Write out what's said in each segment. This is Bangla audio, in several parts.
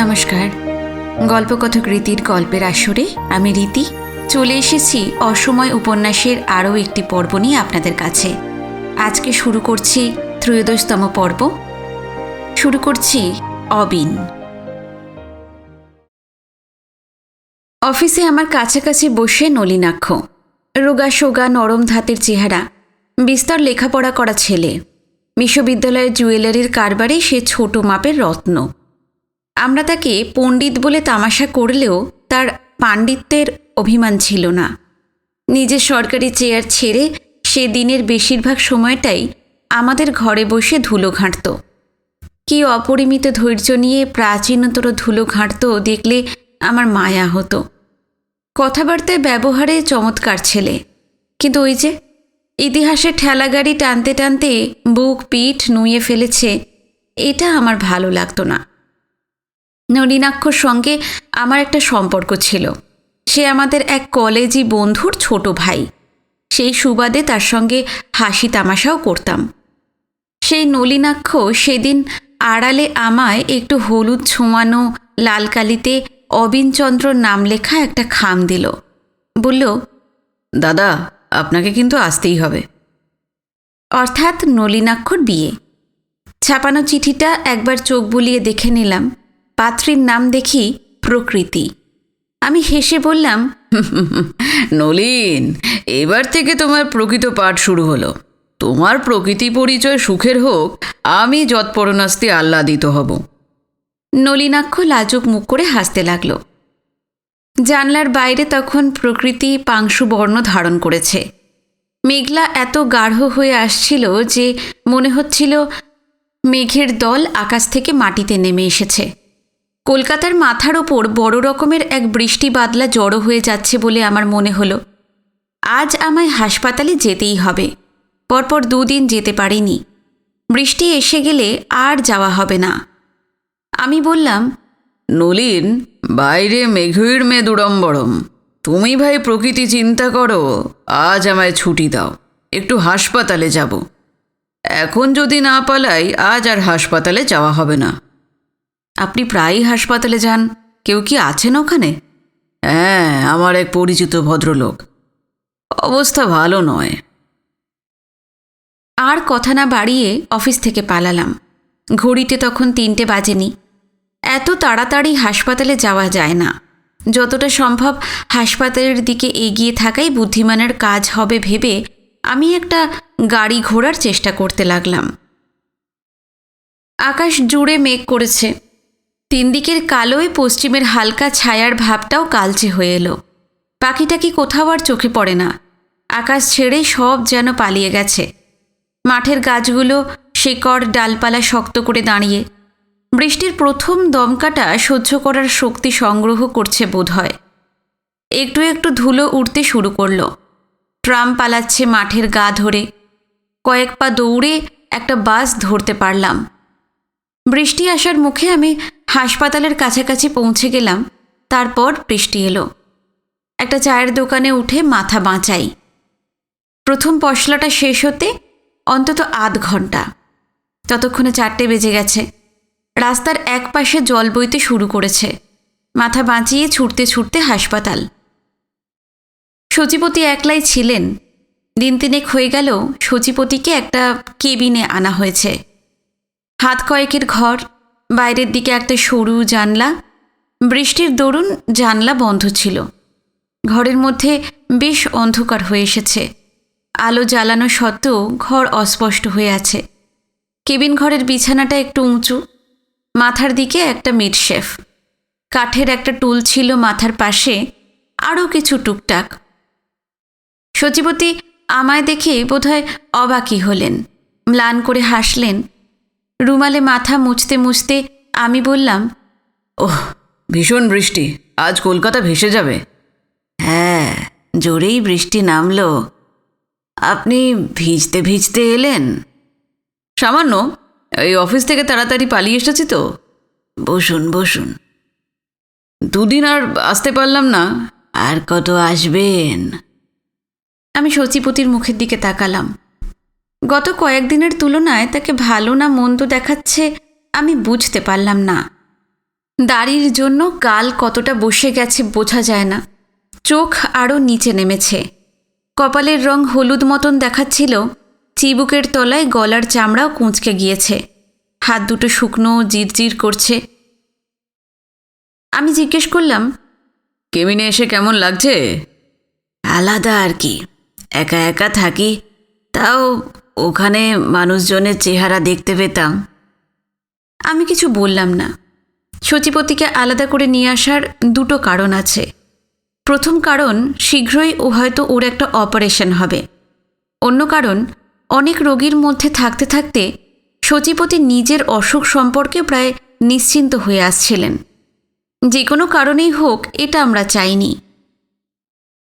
নমস্কার। গল্পকথক রীতির গল্পের আসরে আমি রীতি চলে এসেছি অসময় উপন্যাসের আরও একটি পর্ব নিয়ে আপনাদের কাছে। আজকে শুরু করছি 13তম পর্ব। শুরু করছি অবিন। অফিসে আমার কাছাকাছি বসে নলিনাক্ষ, রোগা সোগা নরম ধাতের চেহারা, বিস্তর লেখাপড়া করা ছেলে। বিশ্ববিদ্যালয়ের জুয়েলারির কারবারে সে ছোট মাপের রত্ন। আমরা তাকে পণ্ডিত বলে তামাশা করলেও তার পাণ্ডিত্যের অভিমান ছিল না। নিজের সরকারি চেয়ার ছেড়ে সে দিনের বেশিরভাগ সময়টাই আমাদের ঘরে বসে ধুলো ঘাঁটত। কি অপরিমিত ধৈর্য নিয়ে প্রাচীনতর ধুলো ঘাঁটত দেখলে আমার মায়া হতো। কথাবার্তায় ব্যবহারে চমৎকার ছেলে, কিন্তু ওই যে ইতিহাসের ঠেলাগাড়ি টানতে টানতে বুক পিঠ নুয়ে ফেলেছে, এটা আমার ভালো লাগতো না। নলিনাক্ষর সঙ্গে আমার একটা সম্পর্ক ছিল। সে আমাদের এক কলেজি বন্ধুর ছোট ভাই। সেই সুবাদে তার সঙ্গে হাসি তামাশাও করতাম। সেই নলিনাক্ষ সেদিন আড়ালে আমায় একটু হলুদ ছোঁয়ানো লাল কালিতে অবিনচন্দ্র নাম লেখা একটা খাম দিল। বলল, দাদা, আপনাকে কিন্তু আসতেই হবে। অর্থাৎ নলিনাক্ষর বিয়ে। ছাপানো চিঠিটা একবার চোখ বুলিয়ে দেখে নিলাম। পাত্রীর নাম দেখি প্রকৃতি। আমি হেসে বললাম, নলিন, এবার থেকে তোমার প্রকৃত পাঠ শুরু হলো। তোমার প্রকৃতি পরিচয় সুখের হোক, আমি যৎপরণাস্তি আহ্লাদিত হব। নলিনাক্ষ লাজুক মুখ করে হাসতে লাগল। জানলার বাইরে তখন প্রকৃতি পাংশু বর্ণ ধারণ করেছে। মেঘলা এত গাঢ় হয়ে আসছিল যে মনে হচ্ছিল মেঘের দল আকাশ থেকে মাটিতে নেমে এসেছে। কলকাতার মাথার ওপর বড় রকমের এক বৃষ্টি বাদলা জড়ো হয়ে যাচ্ছে বলে আমার মনে হলো। আজ আমায় হাসপাতালে যেতেই হবে। পরপর 2 দিন যেতে পারিনি। বৃষ্টি এসে গেলে আর যাওয়া হবে না। আমি বললাম, নলিন, বাইরে মেঘের মেদুরম্বরম। তুমি ভাই প্রকৃতি চিন্তা করো, আজ আমায় ছুটি দাও, একটু হাসপাতালে যাব। এখন যদি না পালাই আজ আর হাসপাতালে যাওয়া হবে না। আপনি প্রায়ই হাসপাতালে যান, কেউ কি আছেন ওখানে? হ্যাঁ, আমার এক পরিচিত ভদ্রলোক। অবস্থা ভালো নয়। আর কথা না বাড়িয়ে অফিস থেকে পালালাম। ঘড়িতে তখন 3টে বাজেনি। এত তাড়াতাড়ি হাসপাতালে যাওয়া যায় না। যতটা সম্ভব হাসপাতালের দিকে এগিয়ে থাকাই বুদ্ধিমানের কাজ হবে ভেবে আমি একটা গাড়ি ঘোরার চেষ্টা করতে লাগলাম। আকাশ জুড়ে মেঘ করেছে। 3 দিকের কালোয় পশ্চিমের হালকা ছায়ার ভাবটাও কালচে হয়ে এলো। পাখিটা কি কোথাও আর চোখে পড়ে না। আকাশ ছেড়ে সব যেন পালিয়ে গেছে। মাঠের গাছগুলো শেকড় ডালপালা শক্ত করে দাঁড়িয়ে বৃষ্টির প্রথম দমকাটা সহ্য করার শক্তি সংগ্রহ করছে বোধহয়। একটু একটু ধুলো উড়তে শুরু করল। ট্রাম পালাচ্ছে মাঠের গা ধরে। কয়েক পা দৌড়ে একটা বাস ধরতে পারলাম। বৃষ্টি আসার মুখে আমি হাসপাতালের কাছাকাছি পৌঁছে গেলাম। তারপর বৃষ্টি এলো। একটা চায়ের দোকানে উঠে মাথা বাঁচাই। প্রথম পশলাটা শেষ হতে অন্তত আধ ঘন্টা। ততক্ষণে 4টে বেজে গেছে। রাস্তার এক পাশে জল বইতে শুরু করেছে। মাথা বাঁচিয়ে ছুটতে ছুটতে হাসপাতাল। সচিপতি একলাই ছিলেন। দিন 3 হয়ে গেল সচিপতিকে একটা কেবিনে আনা হয়েছে। হাত কয়েকের ঘর, বাইরের দিকে একটা সরু জানলা। বৃষ্টির দরুন জানলা বন্ধ ছিল। ঘরের মধ্যে বেশ অন্ধকার হয়ে এসেছে। আলো জ্বালানো সত্ত্বেও ঘর অস্পষ্ট হয়ে আছে। কেবিন ঘরের বিছানাটা একটু উঁচু। মাথার দিকে একটা মিডশেফ। কাঠের একটা টুল ছিল মাথার পাশে। আরও কিছু টুকটাক। সচিপতি আমায় দেখে বোধহয় অবাকই হলেন। ম্লান করে হাসলেন। রুমালে মাথা মুছতে মুছতে আমি বললাম, ওহ, ভীষণ বৃষ্টি, আজ কলকাতা ভেসে যাবে। হ্যাঁ, জোরেই বৃষ্টি নামলো। আপনি ভিজতে ভিজতে এলেন? সামান্য, এই অফিস থেকে তাড়াতাড়ি পালিয়ে এসেছি তো। বসুন বসুন। 2 দিন আর আসতে পারলাম না। আর কত আসবেন? আমি সচিপতির মুখের দিকে তাকালাম। গত কয়েকদিনের তুলনায় তাকে ভালো না মন্দ দেখাচ্ছে আমি বুঝতে পারলাম না। দাড়ির জন্য গাল কতটা বসে গেছে বোঝা যায় না। চোখ আরও নিচে নেমেছে। কপালের রং হলুদ মতন দেখাচ্ছিল। চিবুকের তলায় গলার চামড়াও কুঁচকে গিয়েছে। হাত দুটো শুকনো, জিরজির করছে। আমি জিজ্ঞেস করলাম, কেবিনে এসে কেমন লাগছে? আলাদা আর কি, একা একা থাকি, তাও ওখানে মানুষজনের চেহারা দেখতে পেতাম। আমি কিছু বললাম না। সচিপতিকে আলাদা করে নিয়ে আসার দুটো কারণ আছে। প্রথম কারণ, শীঘ্রই হয়তো ওর একটা অপারেশন হবে। অন্য কারণ, অনেক রোগীর মধ্যে থাকতে থাকতে সচিপতি নিজের অসুখ সম্পর্কে প্রায় নিশ্চিন্ত হয়ে আসছিলেন। যে কোনো কারণেই হোক, এটা আমরা চাইনি।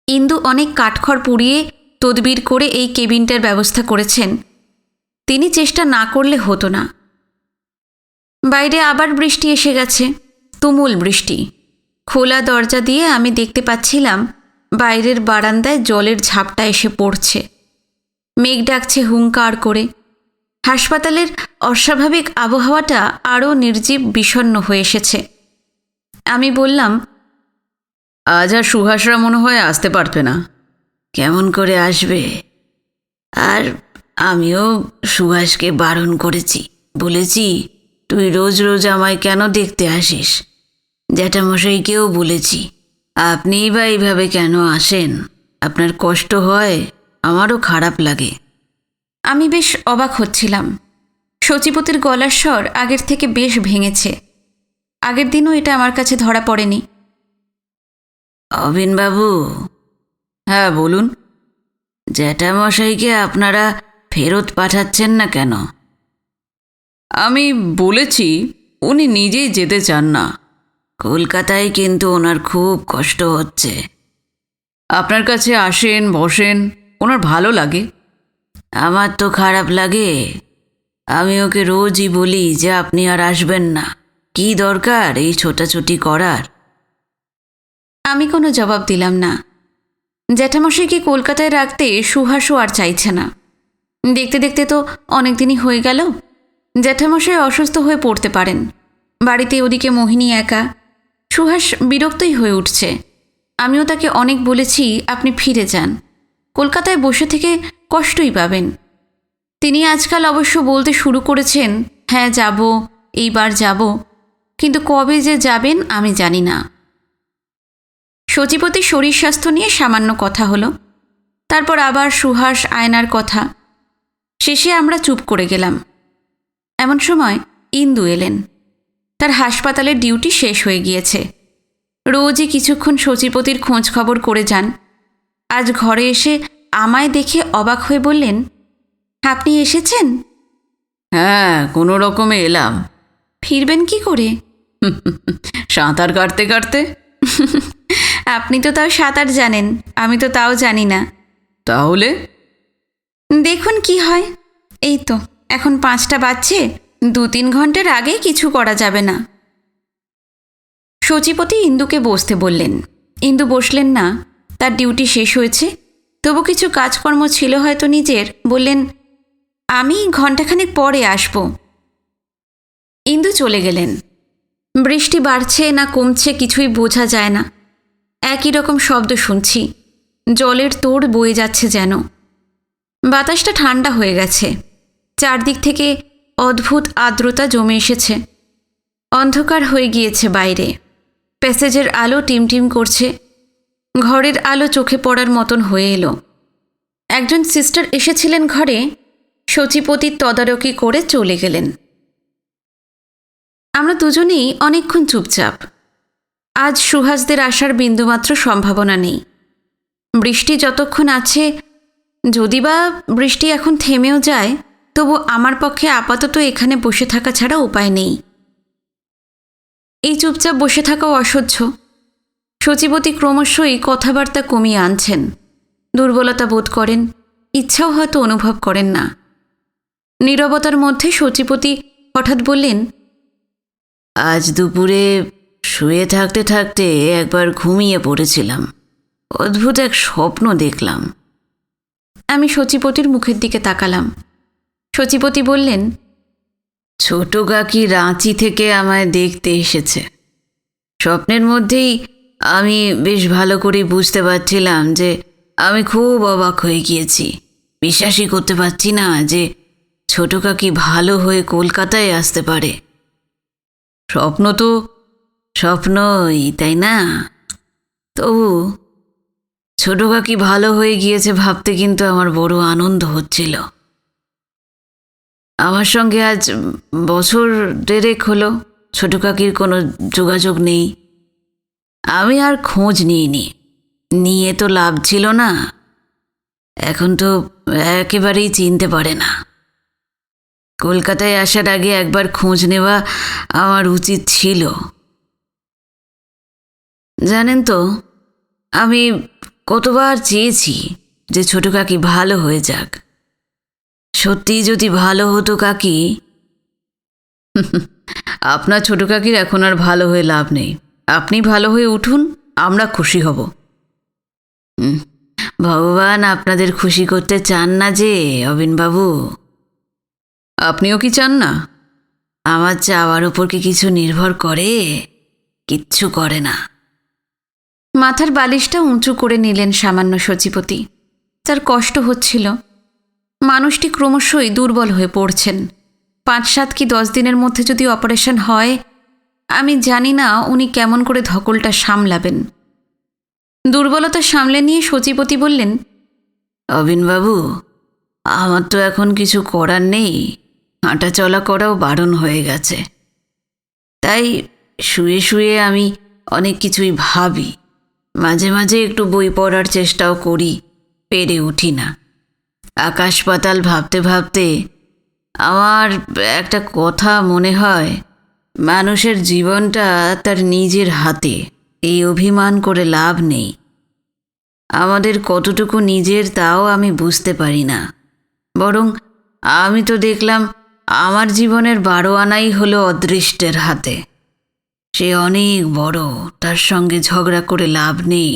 ইন্দু অনেক কাঠখড় পুড়িয়ে তদবির করে এই কেবিনটার ব্যবস্থা করেছেন। তিনি চেষ্টা না করলে হতো না। বাইরে আবার বৃষ্টি এসে গেছে, তুমুল বৃষ্টি। খোলা দরজা দিয়ে আমি দেখতে পাচ্ছিলাম বাইরের বারান্দায় জলের ঝাপটা এসে পড়ছে। মেঘ ডাকছে হুঙ্কার করে। হাসপাতালের অস্বাভাবিক আবহাওয়াটা আরও নির্জীব, বিষণ্ণ হয়ে এসেছে। আমি বললাম, আজ আর সুহাসরা মনে হয় আসতে পারবে না। কেমন করে আসবে? আর আমিও সুহাসকে বারণ করেছি, বলেছি তুই রোজ রোজ আমায় কেন দেখতে আসিস। জ্যাঠামশাইকেও বলেছি, আপনিই বা এইভাবে কেন আসেন? আপনার কষ্ট হয়, আমারও খারাপ লাগে। আমি বেশ অবাক হচ্ছিলাম। সচিপতির গলার স্বর আগের থেকে বেশ ভেঙেছে। আগের দিনও এটা আমার কাছে ধরা পড়েনি। অবিনবাবু। হ্যাঁ বলুন। জ্যাঠামশাইকে আপনারা ফেরত পাঠাচ্ছেন না কেন? আমি বলেছি উনি নিজেই যেতে চান না। কলকাতায় কিন্তু ওনার খুব কষ্ট হচ্ছে। আপনার কাছে আসেন, বসেন, ওনার ভালো লাগে। আমার তো খারাপ লাগে। আমি ওকে রোজই বলি যে আপনি আর আসবেন না। কি দরকার এই ছোটাছুটি করার? আমি কোনো জবাব দিলাম না। জ্যাঠামশাইকে কলকাতায় রাখতে সুহাসও আর চাইছে না। দেখতে দেখতে তো অনেক দিনই হয়ে গেল। জ্যাঠামশাই অসুস্থ হয়ে পড়তে পারেন। বাড়িতে ওদিকে মোহিনী একা। সুহাস বিরক্তই হয়ে উঠছে। আমিও তাকে অনেক বলেছি আপনি ফিরে যান, কলকাতায় বসে থেকে কষ্টই পাবেন। তিনি আজকাল অবশ্য বলতে শুরু করেছেন, হ্যাঁ যাব, এইবার যাব, কিন্তু কবে যে যাবেন আমি জানি না। সচিপতির শরীর স্বাস্থ্য নিয়ে সামান্য কথা হলো। তারপর আবার সুহাস, আয়নার কথা। শেষে আমরা চুপ করে গেলাম। এমন সময় ইন্দু এলেন। তার হাসপাতালের ডিউটি শেষ হয়ে গিয়েছে। রোজই কিছুক্ষণ সচিপতির খোঁজ খবর করে যান। আজ ঘরে এসে আমায় দেখে অবাক হয়ে বললেন, আপনি এসেছেন? হ্যাঁ, কোনো রকমে এলাম। ফিরবেন কি করে? সাঁতার কাটতে কাটতে। আপনি তো তাও সাঁতার জানেন, আমি তো তাও জানি না। তাহলে দেখুন কি হয়। এই তো এখন 5টা বাজছে, 2-3 ঘন্টার আগে কিছু করা যাবে না। সচিপতি ইন্দুকে বসতে বললেন। ইন্দু বসলেন না। তার ডিউটি শেষ হয়েছে, তবু কিছু কাজকর্ম ছিল হয়তো নিজের। বললেন, আমি ঘণ্টাখানেক পরে আসব। ইন্দু চলে গেলেন। বৃষ্টি বাড়ছে না কমছে কিছুই বোঝা যায় না। একই রকম শব্দ শুনছি। জলের তোড় বয়ে যাচ্ছে যেন। বাতাসটা ঠান্ডা হয়ে গেছে। চারদিক থেকে অদ্ভুত আর্দ্রতা জমে এসেছে। অন্ধকার হয়ে গিয়েছে বাইরে। প্যাসেজের আলো টিমটিম করছে। ঘরের আলো চোখে পড়ার মতন হয়ে এলো। একজন সিস্টার এসেছিলেন ঘরে। সচিপতির তদারকি করে চলে গেলেন। আমরা দুজনেই অনেকক্ষণ চুপচাপ। আজ সুহাসদের আসার বিন্দুমাত্র সম্ভাবনা নেই। বৃষ্টি যতক্ষণ আছে, যদি বা বৃষ্টি এখন থেমেও যায়, তবু আমার পক্ষে আপাতত এখানে বসে থাকা ছাড়া উপায় নেই। এই চুপচাপ বসে থাকাও অসহ্য। সচিপতি ক্রমশই কথাবার্তা কমিয়ে আনছেন। দুর্বলতা বোধ করেন, ইচ্ছাও হয়তো অনুভব করেন না। নীরবতার মধ্যে সচিপতি হঠাৎ বললেন, আজ দুপুরে শুয়ে থাকতে থাকতে একবার ঘুমিয়ে পড়েছিলাম। অদ্ভুত এক স্বপ্ন দেখলাম। আমি সচিপতির মুখের দিকে তাকালাম। সচিপতি বললেন, ছোট কাকি রাঁচি থেকে আমায় দেখতে এসেছে। স্বপ্নের মধ্যেই আমি বেশ ভালো করে বুঝতে পারছিলাম যে আমি খুব অবাক হয়ে গিয়েছি। বিশ্বাসই করতে পারছি না যে ছোট কাকি ভালো হয়ে কলকাতায় আসতে পারে। স্বপ্ন তো স্বপ্নই, তাই না? তবু ছোট কাকি ভালো হয়ে গিয়েছে ভাবতে কিন্তু আমার বড় আনন্দ হচ্ছিল। আমার সঙ্গে আজ বছর দেড়েক হলো ছোট কাকির কোনো যোগাযোগ নেই। আমি আর খোঁজ নিইনি, নিয়ে তো লাভ ছিল না। এখন তো একেবারেই চিনতে পারে না। কলকাতায় আসার আগে একবার খোঁজ নেওয়া আমার উচিত ছিল। জানেন তো, আমি কতবার চেয়েছি যে ছোট কাকি ভালো হয়ে যাক। সত্যি যদি ভালো হতো কাকি। আপনার ছোট কাকির এখন আর ভালো হয়ে লাভ নেই। আপনি ভালো হয়ে উঠুন, আমরা খুশি হব। ভগবান আপনাদের খুশি করতে চান না যে অবিনবাবু? আপনিও কি চান না? আমার চাওয়ার ওপর কি কিছু নির্ভর করে? কিচ্ছু করে না। মাথার বালিশটা উঁচু করে নিলেন সামান্য সচিপতি। তার কষ্ট হচ্ছিল। মানুষটি ক্রমশই দুর্বল হয়ে পড়ছেন। 5-7 কি 10 দিনের মধ্যে যদি অপারেশন হয়, আমি জানি না উনি কেমন করে ধকলটা সামলাবেন। দুর্বলতা সামলে নিয়ে সচিপতি বললেন, অবিনবাবু, আমার তো এখন কিছু করার নেই। হাঁটা চলা করাও বারণ হয়ে গেছে। তাই শুয়ে শুয়ে আমি অনেক কিছুই ভাবি। মাঝে মাঝে একটু বই পড়ার চেষ্টাও করি, পেরে উঠি না। আকাশ পাতাল ভাবতে ভাবতে আমার একটা কথা মনে হয়, মানুষের জীবনটা তার নিজের হাতে, এই অভিমান করে লাভ নেই। আমাদের কতটুকু নিজের তাও আমি বুঝতে পারি না। বরং আমি তো দেখলাম আমার জীবনের 12 আনাই হলো অদৃষ্টের হাতে। সে অনেক বড়, তার সঙ্গে ঝগড়া করে লাভ নেই।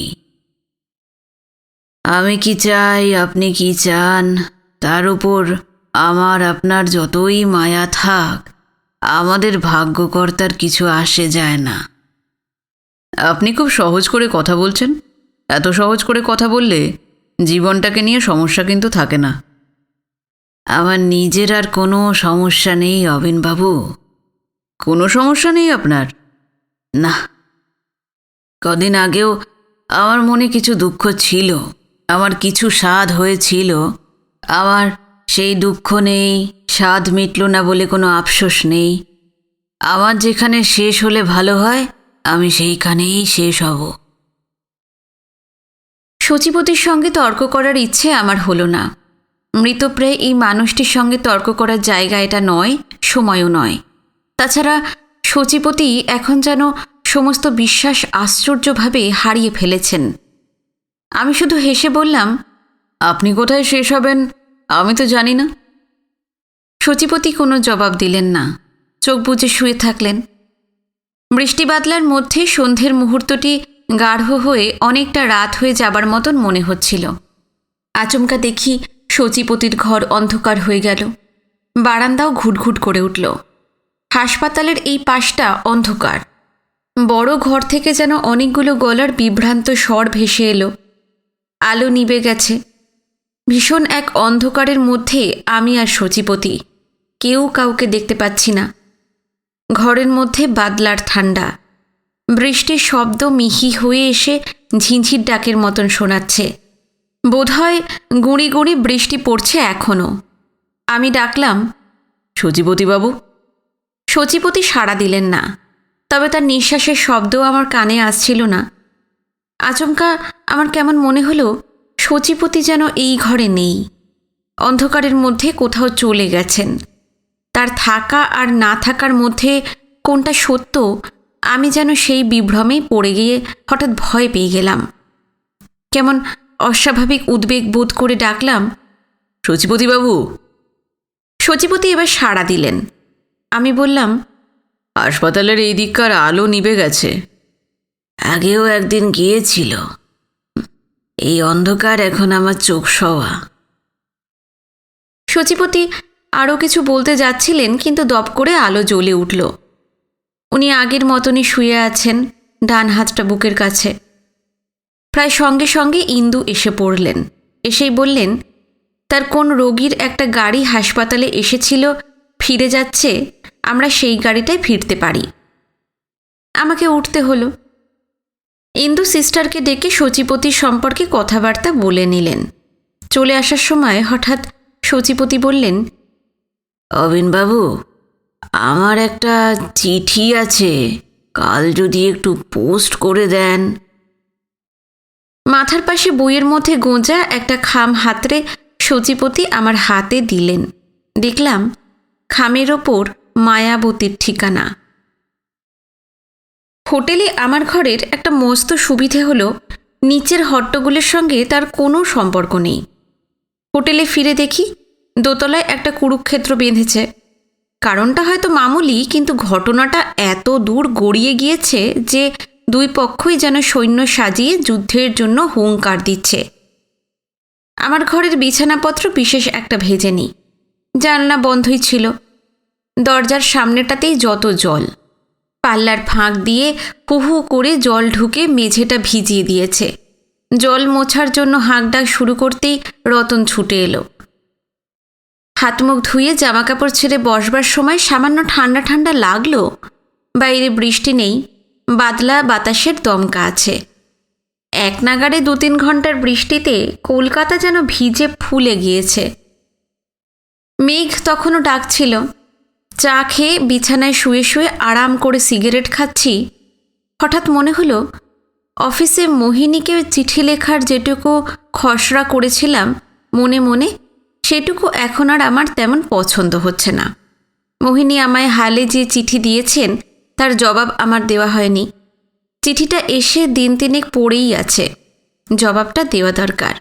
আমি কি চাই, আপনি কি চান, তার উপর আমার আপনার যতই মায়া থাক, আমাদের ভাগ্যকর্তার কিছু আসে যায় না। আপনি খুব সহজ করে কথা বলছেন। এত সহজ করে কথা বললে জীবনটাকে নিয়ে সমস্যা কিন্তু থাকে না। আমার নিজের আর কোনো সমস্যা নেই অবিনবাবু। কোনো সমস্যা নেই আপনার? না, কদিন আগেও আমার মনে কিছু দুঃখ ছিল, আমার কিছু স্বাদ হয়েছিল। আমার সেই দুঃখ নেই, স্বাদ মিটল না বলে কোনো আফসোস নেই। আমার যেখানে শেষ হলে ভালো হয়, আমি সেইখানেই শেষ হব। সচিপতির সঙ্গে তর্ক করার ইচ্ছে আমার হলো না। মৃতপ্রায় এই মানুষটির সঙ্গে তর্ক করার জায়গা এটা নয়, সময়ও নয়। তাছাড়া সচিপতি এখন যেন সমস্ত বিশ্বাস আশ্চর্যভাবে হারিয়ে ফেলেছেন। আমি শুধু হেসে বললাম, আপনি কোথায় শেষ হবেন আমি তো জানি না। সচিপতি কোনো জবাব দিলেন না, চোখ বুজে শুয়ে থাকলেন। বৃষ্টি বাদলার মধ্যে সন্ধ্যের মুহূর্তটি গাঢ় হয়ে অনেকটা রাত হয়ে যাবার মতন মনে হচ্ছিল। আচমকা দেখি সচিপতির ঘর অন্ধকার হয়ে গেল। বারান্দাও ঘুটঘুট করে উঠল। হাসপাতালের এই পাশটা অন্ধকার। বড় ঘর থেকে যেন অনেকগুলো গলার বিভ্রান্ত স্বর ভেসে এলো। আলো নিভে গেছে। ভীষণ এক অন্ধকারের মধ্যে আমি আর সচিপতি, কেউ কাউকে দেখতে পাচ্ছি না। ঘরের মধ্যে বাদলার ঠান্ডা। বৃষ্টির শব্দ মিহি হয়ে এসে ঝিঁঝির ডাকের মতন শোনাচ্ছে। বোধহয় গুঁড়ি গুঁড়ি বৃষ্টি পড়ছে এখনও। আমি ডাকলাম, সচিপতিবাবু। সচিপতি সাড়া দিলেন না, তবে তার নিঃশ্বাসের শব্দও আমার কানে আসছিল না। আচমকা আমার কেমন মনে হলো সচিপতি যেন এই ঘরে নেই, অন্ধকারের মধ্যে কোথাও চলে গেছেন। তার থাকা আর না থাকার মধ্যে কোনটা সত্য, আমি যেন সেই বিভ্রমেই পড়ে গিয়ে হঠাৎ ভয় পেয়ে গেলাম। কেমন অস্বাভাবিক উদ্বেগ বোধ করে ডাকলাম, সচিপতিবাবু। সচিপতি এবার সাড়া দিলেন। আমি বললাম, হাসপাতালের এই দিককার আলো নিভে গেছে। আগেও একদিন গিয়েছিল। এই অন্ধকার এখন আমার চোখ সওয়া। সচিপতি আরও কিছু বলতে যাচ্ছিলেন, কিন্তু দপ করে আলো জ্বলে উঠল। উনি আগের মতনই শুয়ে আছেন, ডান হাতটা বুকের কাছে। প্রায় সঙ্গে সঙ্গে ইন্দু এসে পড়লেন। এসেই বললেন, তার কোন রোগীর একটা গাড়ি হাসপাতালে এসেছিল, ফিরে যাচ্ছে, আমরা সেই গাড়িটায় ফিরতে পারি। আমাকে উঠতে হলো। ইন্দু সিস্টারকে ডেকে সচিপতির সম্পর্কে কথাবার্তা বলে নিলেন। চলে আসার সময় হঠাৎ সচিপতি বললেন, অবিনবাবু, আমার একটা চিঠি আছে, কাল যদি একটু পোস্ট করে দেন। মাথার পাশে বইয়ের মধ্যে গোঁজা একটা খাম হাতড়ে সচিপতি আমার হাতে দিলেন। দেখলাম খামের ওপর মায়াবতীর ঠিকানা। হোটেলে আমার ঘরের একটা মস্ত সুবিধে হলো নিচের হট্টগোলের সঙ্গে তার কোনো সম্পর্ক নেই। হোটেলে ফিরে দেখি দোতলায় একটা কুরুক্ষেত্র বেঁধেছে। কারণটা হয়তো মামুলি, কিন্তু ঘটনাটা এত দূর গড়িয়ে গিয়েছে যে দুই পক্ষই যেন সৈন্য সাজিয়ে যুদ্ধের জন্য হুঙ্কার দিচ্ছে। আমার ঘরের বিছানাপত্র বিশেষ একটা ভেজেনি, জানলা বন্ধই ছিল। দরজার সামনেটাতেই যত জল, পাল্লার ফাঁক দিয়ে হুহু করে জল ঢুকে মেঝেটা ভিজিয়ে দিয়েছে। জল মোছার জন্য হাঁকডাক শুরু করতেই রতন ছুটে এলো। হাত মুখ ধুয়ে জামাকাপড় ছেড়ে বসবার সময় সামান্য ঠান্ডা ঠান্ডা লাগলো। বাইরে বৃষ্টি নেই, বাদলা বাতাসের দমকা আছে। এক নাগাড়ে 2-3 ঘন্টার বৃষ্টিতে কলকাতা যেন ভিজে ফুলে গিয়েছে। মেঘ তখনও ডাকছিল। চা খেয়ে বিছানায় শুয়ে শুয়ে আরাম করে সিগারেট খাচ্ছি। হঠাৎ মনে হলো অফিসে মোহিনীকে চিঠি লেখার যেটুকু খসড়া করেছিলাম মনে মনে, সেটুকু এখন আর আমার তেমন পছন্দ হচ্ছে না। মোহিনী আমায় হালে যে চিঠি দিয়েছেন তার জবাব আমার দেওয়া হয়নি। চিঠিটা এসে 3 পড়েই আছে, জবাবটা দেওয়া দরকার।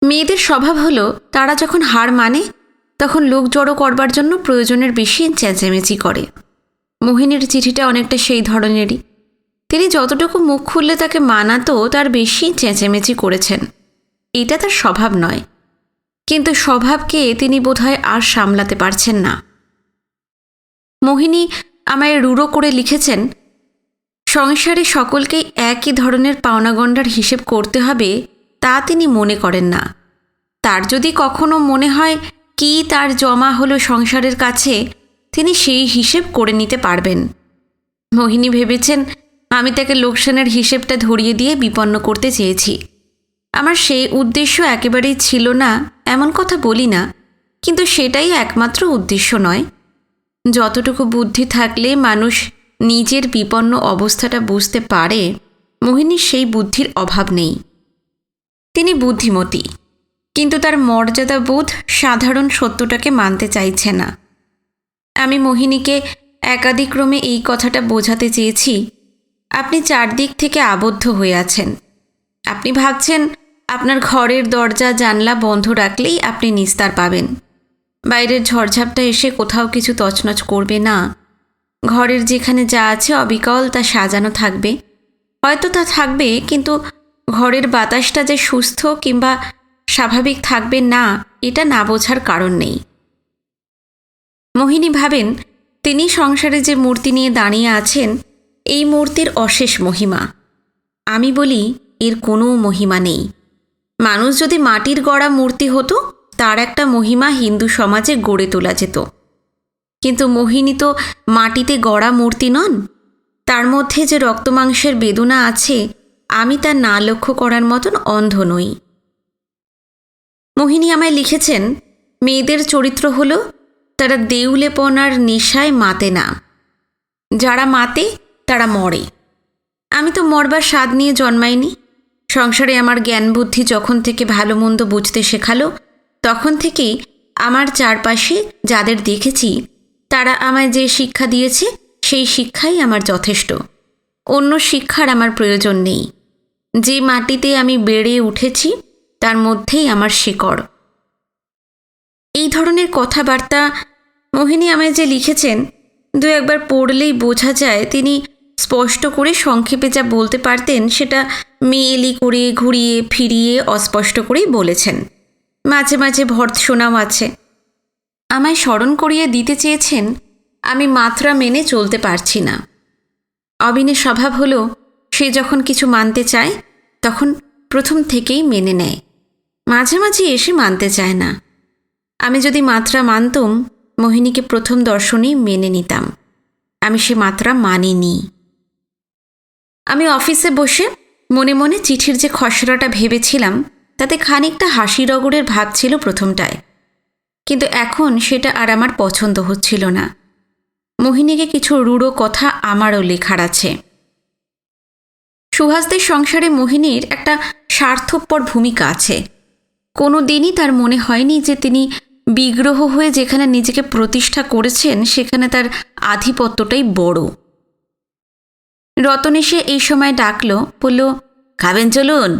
মেয়েদের স্বভাব হলো তারা যখন হার মানে তখন লোক জড়ো করবার জন্য প্রয়োজনের বেশি চেঁচামেচি করে। মোহিনীর চিঠিটা অনেকটা সেই ধরনেরই। তিনি যতটুকু মুখ খুললে তাকে মানাতো তার বেশি চেঁচামেচি করেছেন। এটা তার স্বভাব নয়, কিন্তু স্বভাবকে তিনি বোধহয় আর সামলাতে পারছেন না। মোহিনী আমায় রূঢ় করে লিখেছেন, সংসারে সকলকেই একই ধরনের পাওনাগণ্ডার হিসেব করতে হবে তা তিনি মনে করেন না। তার যদি কখনো মনে হয় কি তার জমা হলো সংসারের কাছে, তিনি সেই হিসেব করে নিতে পারবেন। মোহিনী ভেবেছেন আমি তাকে লোকসানের হিসেবটা ধরিয়ে দিয়ে বিপন্ন করতে চেয়েছি। আমার সেই উদ্দেশ্য একেবারেই ছিল না এমন কথা বলি না, কিন্তু সেটাই একমাত্র উদ্দেশ্য নয়। যতটুকু বুদ্ধি থাকলে মানুষ নিজের বিপন্ন অবস্থাটা বুঝতে পারে, মোহিনীর সেই বুদ্ধির অভাব নেই। তিনি বুদ্ধিমতী, কিন্তু তার মর্যাদাবোধ সাধারণ সত্যটাকে মানতে চাইছে না। আমি মোহিনীকে একাদিক্রমে এই কথাটা বোঝাতে চেয়েছি, আপনি চারদিক থেকে আবদ্ধ হয়ে আছেন। আপনি ভাবছেন আপনার ঘরের দরজা জানলা বন্ধ রাখলেই আপনি নিস্তার পাবেন। বাইরের ঝড়ঝাপটা এসে কোথাও কিছু তছনছ করবে না। ঘরের যেখানে যা আছে অবিকল তা সাজানো থাকবে। হয়তো তা থাকবে, কিন্তু ঘরের বাতাসটা যে সুস্থ কিংবা স্বাভাবিক থাকবে না, এটা না বোঝার কারণ নেই। মোহিনী ভাবেন তিনি সংসারে যে মূর্তি নিয়ে দাঁড়িয়ে আছেন এই মূর্তির অশেষ মহিমা। আমি বলি এর কোনো মহিমা নেই। মানুষ যদি মাটির গড়া মূর্তি হতো তার একটা মহিমা হিন্দু সমাজে গড়ে তোলা যেত, কিন্তু মোহিনী তো মাটিতে গড়া মূর্তি নন। তার মধ্যে যে রক্তমাংসের বেদনা আছে আমি তা না লক্ষ্য করার মতন অন্ধ নই। মোহিনী আমায় লিখেছেন, মেয়েদের চরিত্র হলো তারা দেউলেপনার নেশায় মাতে না, যারা মাতে তারা মরে। আমি তো মরবার স্বাদ নিয়ে জন্মাইনি। সংসারে আমার জ্ঞান বুদ্ধি যখন থেকে ভালো মন্দ বুঝতে শেখালো তখন থেকেই আমার চারপাশে যাদের দেখেছি তারা আমায় যে শিক্ষা দিয়েছে সেই শিক্ষাই আমার যথেষ্ট। অন্য শিক্ষার আমার প্রয়োজন নেই। যে মাটিতে আমি বেড়ে উঠেছি তার মধ্যেই আমার শিকড়। এই ধরনের কথাবার্তা মোহিনী আমায় যে লিখেছেন 2-1বার পড়লেই বোঝা যায় তিনি স্পষ্ট করে সংক্ষেপে যা বলতে পারতেন সেটা মেয়েলি করে ঘুরিয়ে ফিরিয়ে অস্পষ্ট করেই বলেছেন। মাঝে মাঝে ভর্ৎসনাও আছে। আমায় স্মরণ করিয়ে দিতে চেয়েছেন আমি মাত্রা মেনে চলতে পারছি না। অবিনের স্বভাব হলো সে যখন কিছু মানতে চায় তখন প্রথম থেকেই মেনে নেয়, মাঝে মাঝে এসে মানতে চায় না। আমি যদি মাত্রা মানতুম, মোহিনীকে প্রথম দর্শনেই মেনে নিতাম। আমি সে মাত্রা মানিনি। আমি অফিসে বসে মনে মনে চিঠির যে খসড়াটা ভেবেছিলাম তাতে খানিকটা হাসি রগড়ের ভাব ছিল প্রথমটায়, কিন্তু এখন সেটা আর আমার পছন্দ হচ্ছিল না। মোহিনীকে কিছু রূঢ় কথা আমারও লেখার আছে। সুহাসদের সংসারে মোহিনীর একটা স্বার্থপর ভূমিকা আছে। কোনো দিনই তার মনে হয়নি যে তিনি বিগ্রহ হয়ে যেখানে নিজেকে প্রতিষ্ঠা করেছেন সেখানে তার আধিপত্যটাই বড়। রতন এসে এই সময় ডাকল, বলল, খাবেন চলুন।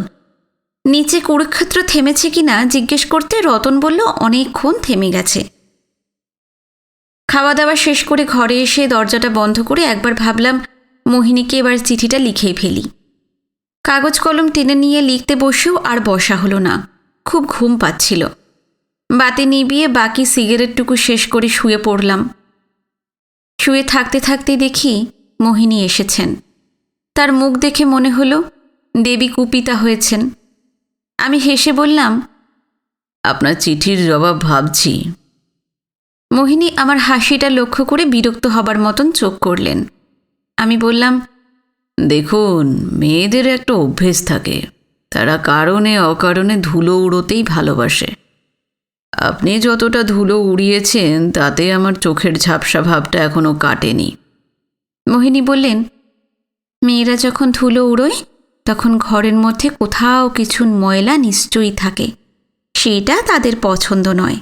নিচে কুরুক্ষেত্র থেমেছে কিনা জিজ্ঞেস করতে রতন বলল, অনেকক্ষণ থেমে গেছে। খাওয়া দাওয়া শেষ করে ঘরে এসে দরজাটা বন্ধ করে একবার ভাবলাম মোহিনীকে এবার চিঠিটা লিখেই ফেলি। কাগজ কলম টেনে নিয়ে লিখতে বসেও আর বসা হলো না, খুব ঘুম পাচ্ছিল। বাতি নিভিয়ে বাকি সিগারেটটুকু শেষ করে শুয়ে পড়লাম। শুয়ে থাকতে থাকতে দেখি মোহিনী এসেছেন। তার মুখ দেখে মনে হলো দেবী কুপিতা হয়েছেন। আমি হেসে বললাম, আপনার চিঠির জবাব ভাবছি। মোহিনী আমার হাসিটা লক্ষ্য করে বিরক্ত হবার মতন চোখ করলেন। আমি বললাম, দেখুন, মেয়েদের একটা অভ্যেস থাকে, তারা কারণে অকারণে ধুলো উড়োতেই ভালোবাসে। আপনি যতটা ধুলো উড়িয়েছেন তাতে আমার চোখের ঝাপসা ভাবটা এখনও কাটেনি। মোহিনী বললেন, মেয়েরা যখন ধুলো উড়োয় তখন ঘরের মধ্যে কোথাও কিছু ময়লা নিশ্চয়ই থাকে, সেটা তাদের পছন্দ নয়।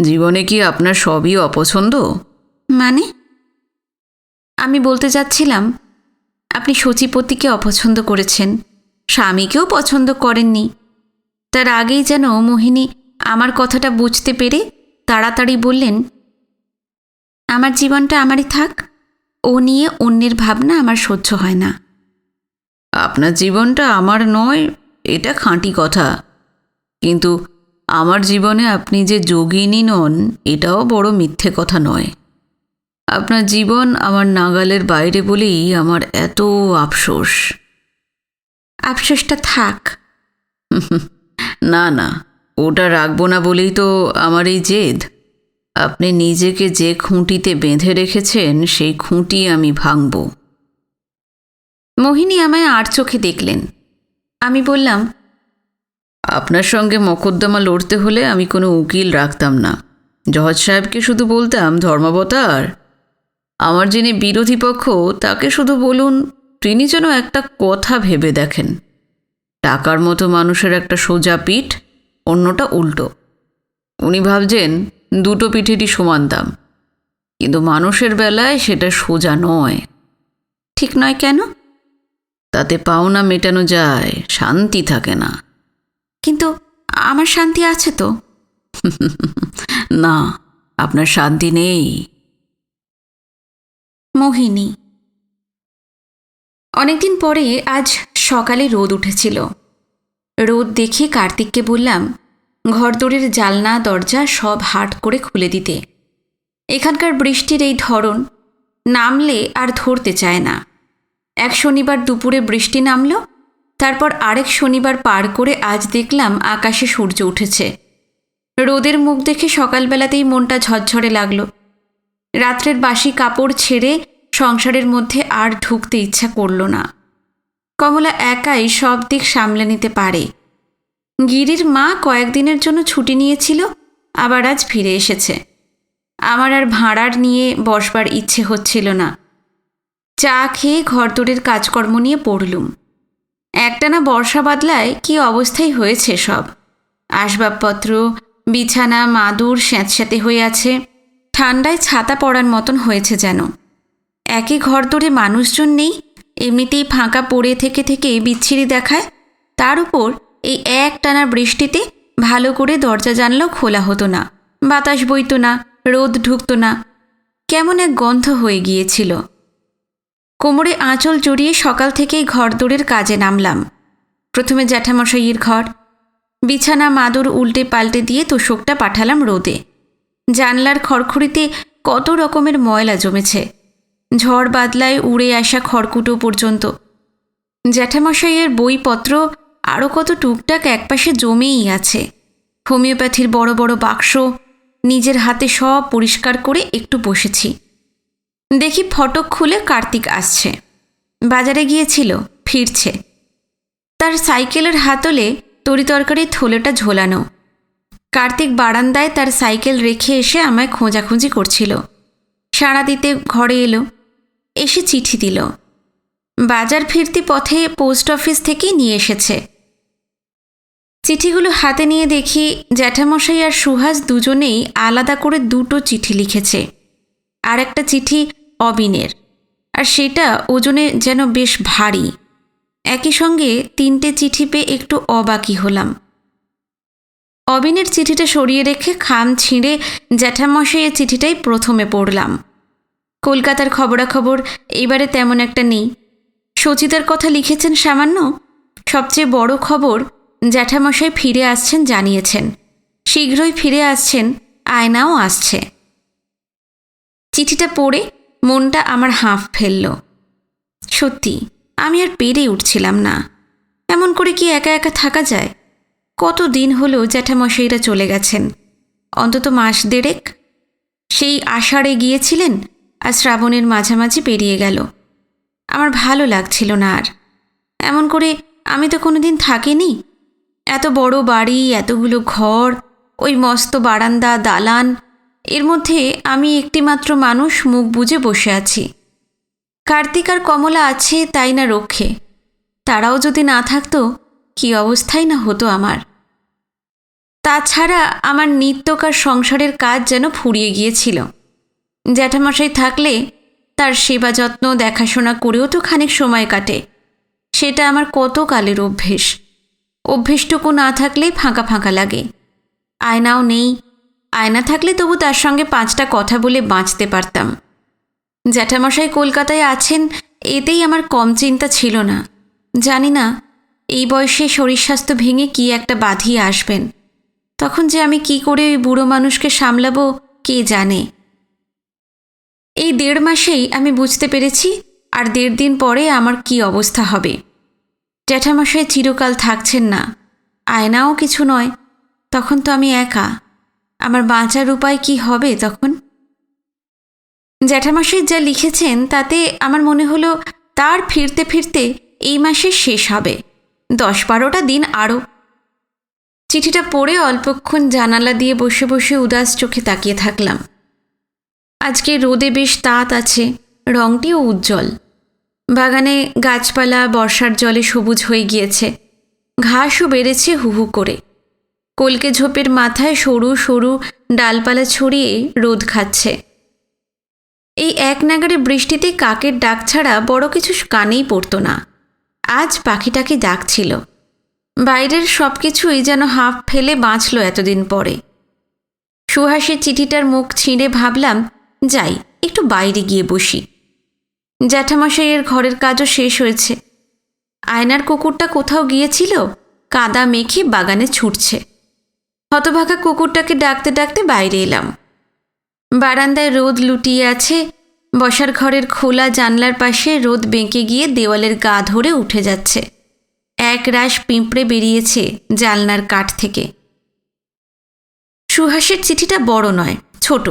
জীবনে কি আপনার সবই অপছন্দ? মানে? আমি বলতে যাচ্ছিলাম, আপনি সচিপতিকে অপছন্দ করেছেন, স্বামীকেও পছন্দ করেননি। তার আগেই যেন মোহিনী আমার কথাটা বুঝতে পেরে তাড়াতাড়ি বললেন, আমার জীবনটা আমারই থাক, ও নিয়ে অন্যের ভাবনা আমার সহ্য হয় না। আপনার জীবনটা আমার নয়, এটা খাঁটি কথা, কিন্তু আমার জীবনে আপনি যে যোগিনী নন এটাও বড় মিথ্যে কথা নয়। আপনার জীবন আমার নাগালের বাইরে বলেই আমার এত আফসোস। আফসোসটা থাক। না না, ওটা রাখবো না বলেই তো আমার এই জেদ। আপনি নিজেকে যে খুঁটিতে বেঁধে রেখেছেন সেই খুঁটি আমি ভাঙব। মোহিনী আমায় আর চোখে দেখলেন। আমি বললাম, আপনার সঙ্গে মকদ্দমা লড়তে হলে আমি কোনো উকিল রাখতাম না। জজ সাহেবকে শুধু বলতাম, ধর্মাবতার, আমার যিনি বিরোধী পক্ষ তাকে শুধু বলুন তিনি যেন একটা কথা ভেবে দেখেন, টাকার মতো মানুষের একটা সোজা পিঠ, অন্যটা উল্টো। উনি ভাবছেন দুটো পিঠেরই সমান দাম, কিন্তু মানুষের বেলায় সেটা সোজা নয়। ঠিক নয় কেন? তাতে পাওনা মেটানো যায়, শান্তি থাকে না। কিন্তু আমার শান্তি আছে তো। না, আপনার শান্তি নেই। মোহিনী। অনেকদিন পরে আজ সকালে রোদ উঠেছিল। রোদ দেখে কার্তিককে বললাম ঘরদোরের জালনা দরজা সব হাট করে খুলে দিতে। এখানকার বৃষ্টির এই ধরন, নামলে আর ধরতে চায় না। এক শনিবার দুপুরে বৃষ্টি নামল, তারপর আরেক শনিবার পার করে আজ দেখলাম আকাশে সূর্য উঠেছে। রোদের মুখ দেখে সকালবেলাতেই মনটা ঝরঝরে লাগলো। রাত্রের বাসি কাপড় ছেড়ে সংসারের মধ্যে আর ঢুকতে ইচ্ছা করল না। কমলা একাই সব দিক সামলে নিতে পারে। গিরির মা কয়েকদিনের জন্য ছুটি নিয়েছিল, আবার আজ ফিরে এসেছে। আমার আর ভাঁড়ার নিয়ে বসবার ইচ্ছে হচ্ছিল না। চা খেয়ে ঘরদোরের কাজকর্ম নিয়ে পড়লুম। একটানা বর্ষা বাদলায় কী অবস্থাই হয়েছে সব। আসবাবপত্র, বিছানা, মাদুর স্যাঁতস্যাঁতে হয়ে আছে। ঠান্ডায় ছাতা পড়ার মতন হয়েছে যেন। একে ঘরদোরে মানুষজন নেই, এমনিতেই ফাঁকা পড়ে থেকে থেকে বিচ্ছিরি দেখায়। তার উপর এই একটানা বৃষ্টিতে ভালো করে দরজা জানলাও খোলা হতো না, বাতাস বইত না, রোদ ঢুকত না। কেমন এক গন্ধ হয়ে গিয়েছিল। কোমরে আঁচল জড়িয়ে সকাল থেকেই ঘরদোরের কাজে নামলাম। প্রথমে জ্যাঠামশাইয়ের ঘর। বিছানা মাদুর উল্টে পাল্টে দিয়ে তোষকটা পাঠালাম রোদে। জানলার খড়খড়িতে কত রকমের ময়লা জমেছে। ঝড় বাদলায় উড়ে আসা খড়কুটো পর্যন্ত। জ্যাঠামশাইয়ের বইপত্র আরও কত টুকটাক একপাশে জমেই আছে। হোমিওপ্যাথির বড় বড় বাক্স, নিজের হাতে সব পরিষ্কার করে একটু বসেছি। দেখি ফটক খুলে কার্তিক আসছে। বাজারে গিয়েছিল, ফিরছে। তার সাইকেলের হাতলে তরিতরকারির থলেটা ঝোলানো। কার্তিক বারান্দায় তার সাইকেল রেখে এসে আমায় খোঁজাখুঁজি করছিল। সাড়া দিতে ঘরে এলো, এসে চিঠি দিল। বাজার ফিরতি পথে পোস্ট অফিস থেকেই নিয়ে এসেছে। চিঠিগুলো হাতে নিয়ে দেখি জ্যাঠামশাই আর সুহাস দুজনেই আলাদা করে দুটো চিঠি লিখেছে। আর একটা চিঠি অবিনের, আর সেটা ওজনে যেন বেশ ভারী। একই সঙ্গে 3টে চিঠি পেয়ে একটু অবাকই হলাম। অবিনের চিঠিটা সরিয়ে রেখে খাম ছিঁড়ে জ্যাঠামশাইয়ের চিঠিটাই প্রথমে পড়লাম। কলকাতার খবরাখবর এইবারে তেমন একটা নেই। সচিতার কথা লিখেছেন সামান্য। সবচেয়ে বড় খবর, জ্যাঠামশাই ফিরে আসছেন জানিয়েছেন। শীঘ্রই ফিরে আসছেন, আয়নাও আসছে। চিঠিটা পড়ে মনটা আমার হাঁফ ফেলল। সত্যি আমি আর পেরে উঠছিলাম না। এমন করে কি একা একা থাকা যায়? কত দিন হলো জ্যাঠামশাইরা চলে গেছেন, অন্তত মাস দেড়েক। সেই আষাঢ়ে গিয়েছিলেন, আর শ্রাবণের মাঝামাঝি পেরিয়ে গেল। আমার ভালো লাগছিল না আর। এমন করে আমি তো কোনোদিন থাকিনি। এত বড় বাড়ি, এতগুলো ঘর, ওই মস্ত বারান্দা, দালান, এর মধ্যে আমি একটিমাত্র মানুষ মুখ বুজে বসে আছি। কার্তিক আর কমলা আছে তাই না রক্ষে। তারাও যদি না থাকতো কী অবস্থাই না হতো আমার। তাছাড়া আমার নিত্যকার সংসারের কাজ যেন ফুরিয়ে গিয়েছিল। জ্যাঠামশাই থাকলে তার সেবা যত্ন দেখাশোনা করেও তো খানিক সময় কাটে। সেটা আমার কত কালের অভ্যেস। অভ্যেসটুকু না থাকলেই ফাঁকা ফাঁকা লাগে। আয়নাও নেই। আয়না থাকলে তবু তার সঙ্গে 5টা কথা বলে বাঁচতে পারতাম। জ্যাঠামশাই কলকাতায় আছেন এতেই আমার কম চিন্তা ছিল না। জানি না এই বয়সে শরীর স্বাস্থ্য ভেঙে কি একটা বাঁধিয়ে আসবেন। তখন যে আমি কি করে ওই বুড়ো মানুষকে সামলাবো কে জানে। এই 1.5 মাসেই আমি বুঝতে পেরেছি আর 1.5 দিন পরে আমার কি অবস্থা হবে। জ্যাঠামশাই চিরকাল থাকছেন না, আয়নাও কিছু নয়। তখন তো আমি একা। আমার বাঁচার উপায় কি হবে তখন? জ্যাঠামশাই যা লিখেছেন তাতে আমার মনে হলো তার ফিরতে ফিরতে এই মাসের শেষ হবে। 10-12টা দিন আরও। চিঠিটা পড়ে অল্পক্ষণ জানালা দিয়ে বসে বসে উদাস চোখে তাকিয়ে থাকলাম। আজকে রোদে বেশ তাত আছে, রংটিও উজ্জ্বল। বাগানে গাছপালা বর্ষার জলে সবুজ হয়ে গিয়েছে, ঘাসও বেড়েছে হু হু করে। কলকে ঝোপের মাথায় সরু সরু ডালপালা ছড়িয়ে রোদ খাচ্ছে। এই এক নাগাড়ে বৃষ্টিতে কাকের ডাক ছাড়া বড় কিছু কানেই পড়তো না। আজ পাখিটাকে ডাকছিল। বাইরের সব কিছুই যেন হাঁফ ফেলে বাঁচল এতদিন পরে। সুহাসের চিঠিটার মুখ ছিঁড়ে ভাবলাম, যাই একটু বাইরে গিয়ে বসি। জ্যাঠামশাইয়ের ঘরের কাজও শেষ হয়েছে। আয়নার কুকুরটা কোথাও গিয়েছিল, কাদা মেখে বাগানে ছুটছে। হতভাগা কুকুরটাকে ডাকতে ডাকতে বাইরে এলাম। বারান্দায় রোদ লুটিয়ে আছে। বসার ঘরের খোলা জানলার পাশে রোদ বেঁকে গিয়ে দেওয়ালের গা ধরে উঠে যাচ্ছে। এক রাশ পিঁপড়ে বেরিয়েছে জানলার কাঠ থেকে। সুহাসের চিঠিটা বড় নয়, ছোট।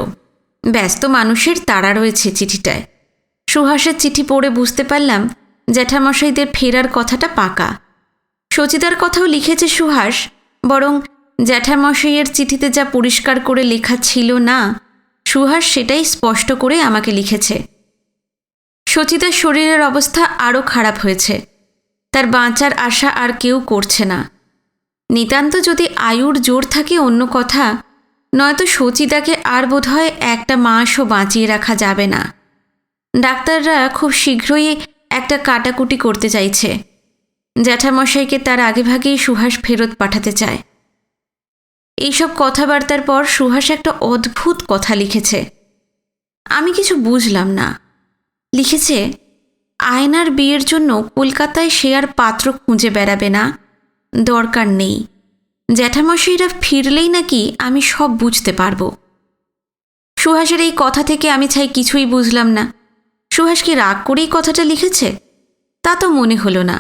ব্যস্ত মানুষের তাড়া রয়েছে চিঠিটায়। সুহাসের চিঠি পড়ে বুঝতে পারলাম জ্যাঠামশাইদের ফেরার কথাটা পাকা। সচিতার কথাও লিখেছে সুহাস, বরং জ্যাঠামশাইয়ের চিঠিতে যা পরিষ্কার করে লেখা ছিল না, সুহাস সেটাই স্পষ্ট করে আমাকে লিখেছে। সচিতার শরীরের অবস্থা আরও খারাপ হয়েছে। তার বাঁচার আশা আর কেউ করছে না। নিতান্ত যদি আয়ুর জোর থাকে অন্য কথা, নয়তো সচিতাকে আর বোধহয় 1টা মাসও বাঁচিয়ে রাখা যাবে না। ডাক্তাররা খুব শীঘ্রই একটা কাটাকুটি করতে চাইছে। জ্যাঠামশাইকে তার আগেভাগেই সুহাস ফেরত পাঠাতে চায়। এইসব কথাবার্তার পর সুহাস একটা অদ্ভুত কথা লিখেছে। আমি কিছু বুঝলাম না। লিখেছে, আয়নার বিয়ের জন্য কলকাতায় সে আর পাত্র খুঁজে বেড়াবে না, দরকার নেই। জ্যাঠামশাইরা ফিরলেই নাকি আমি সব বুঝতে পারবো। সুহাসের এই কথা থেকে আমি চাই কিছুই বুঝলাম না। সুহাস কি রাগ করেই কথাটা লিখেছে? তা তো মনে হলো না।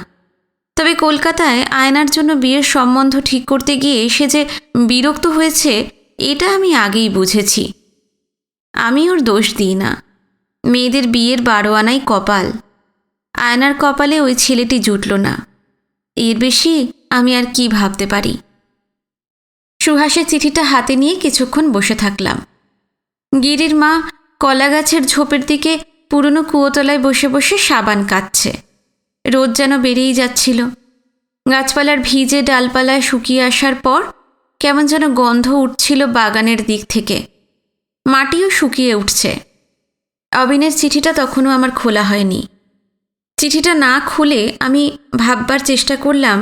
তবে কলকাতায় আয়নার জন্য বিয়ের সম্বন্ধ ঠিক করতে গিয়ে সে যে বিরক্ত হয়েছে এটা আমি আগেই বুঝেছি। আমি ওর দোষ দিই না। মেয়েদের বিয়ের 12 আনাই কপাল। আয়নার কপালে ওই ছেলেটি জুটল না। এর বেশি আমি আর কি ভাবতে পারি। সুহাসের চিঠিটা হাতে নিয়ে কিছুক্ষণ বসে থাকলাম। গিরির মা কলা গাছের ঝোপের দিকে পুরনো কুয়োতলায় বসে বসে সাবান কাটছে। রোদ যেন বেরিয়েই যাচ্ছিল। গাছপালার ভিজে ডালপালায় শুকিয়ে আসার পর কেমন যেন গন্ধ উঠছিল বাগানের দিক থেকে। মাটিও শুকিয়ে উঠছে। অবিনের চিঠিটা তখনও আমার খোলা হয়নি। চিঠিটা না খুলে আমি ভাববার চেষ্টা করলাম